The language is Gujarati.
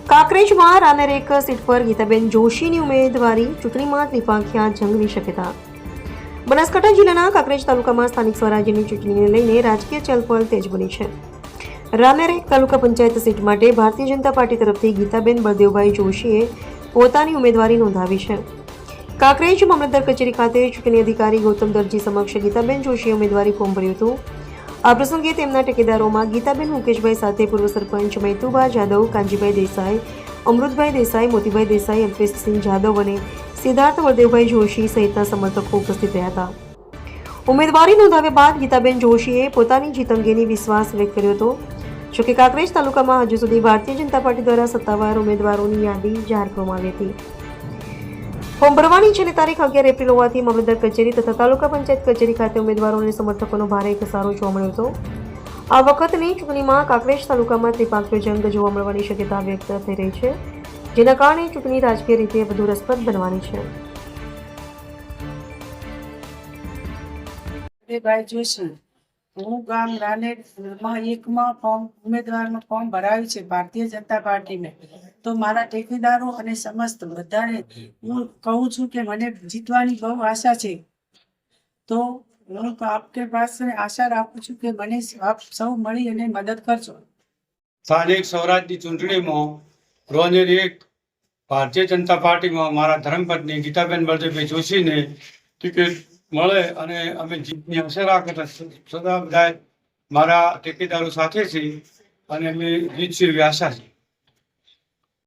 કાંકરેજમાં રાનેરેક સીટ પર ગીતાબેન જોશીની ઉમેદવારી ચૂંટણીમાં ત્રિપાંખિયા જંગની શક્યતા. બનાસકાંઠા જિલ્લાના કાંકરેજ તાલુકામાં સ્થાનિક સ્વરાજ્યની ચૂંટણીને લઈને રાજકીય ચલપલ તેજ બની છે. રાનેરેક તાલુકા પંચાયત સીટ માટે ભારતીય જનતા પાર્ટી તરફથી ગીતાબેન બળદેવભાઈ જોશીએ પોતાની ઉમેદવારી નોંધાવી છે. કાંકરેજ મામલતદાર કચેરી ખાતે ચૂંટણી અધિકારી ગૌતમ દરજી સમક્ષ ગીતાબેન જોશીએ ઉમેદવારી ફોર્મ ભર્યું હતું. આ પ્રસંગે તેમના ટેકેદારોમાં ગીતાબેન મુકેશભાઈ સાથે પૂર્વ સરપંચ મૈતુબા જાદવ, કાંજીભાઈ દેસાઈ, અમૃતભાઈ દેસાઈ, મોતીભાઈ દેસાઈ, અલ્પેશસિંહ જાદવ અને સિદ્ધાર્થ બળદેવભાઈ જોશી સહિતના સમર્થકો ઉપસ્થિત રહ્યા હતા. ઉમેદવારી નોંધાવ્યા બાદ ગીતાબેન જોશીએ પોતાની જીત અંગેની વિશ્વાસ વ્યક્ત કર્યો હતો. જોકે કાંકરેજ તાલુકામાં હજુ સુધી ભારતીય જનતા પાર્ટી દ્વારા સત્તાવાર ઉમેદવારોની યાદી જાહેર કરવામાં આવી હતી. ફોર્મ ભરવાની છેલ્લી તારીખ 11 એપ્રિલ હોવાથી મામલતદાર કચેરી તથા તાલુકા પંચાયત કચેરી ખાતે ઉમેદવારો અને સમર્થકોનો ભારે ઘસારો જોવા મળ્યો હતો. આ વખતની ચૂંટણીમાં કાંકરેજ તાલુકામાં ત્રિપાંખિયો જંગ જોવા મળવાની શક્યતા વ્યક્ત થઈ રહી છે, જેના કારણે ચૂંટણી રાજકીય રીતે વધુ રસપ્રદ બનવાની છે. ભાઈ જોશી, હું ગામ રાનેરમાં એકમાં ઉમેદવારનું ફોર્મ ભરાયું છે ભારતીય જનતા પાર્ટીને. તો મારા ટેકેદારો અને સમસ્ત બધાને હું કહું છું કે મને જીતવાની બહુ આશા છે. તો હું આપકે પાસે આશા રાખું છું કે મને આપ સૌ મળી અને મદદ કરજો. સ્થાનિક સ્વરાજની ચૂંટણીમાં રોનેરેક ભારતીય જનતા પાર્ટીમાં મારા ધર્મપત્ની ગીતાબેન બળદેવભાઈ જોશીને ટિકિટ મળે અને અમે જીતની આશા રાખતા સદા બધા મારા ટેકેદારો સાથે છીએ અને અમે જીતશું એવી આશા છે.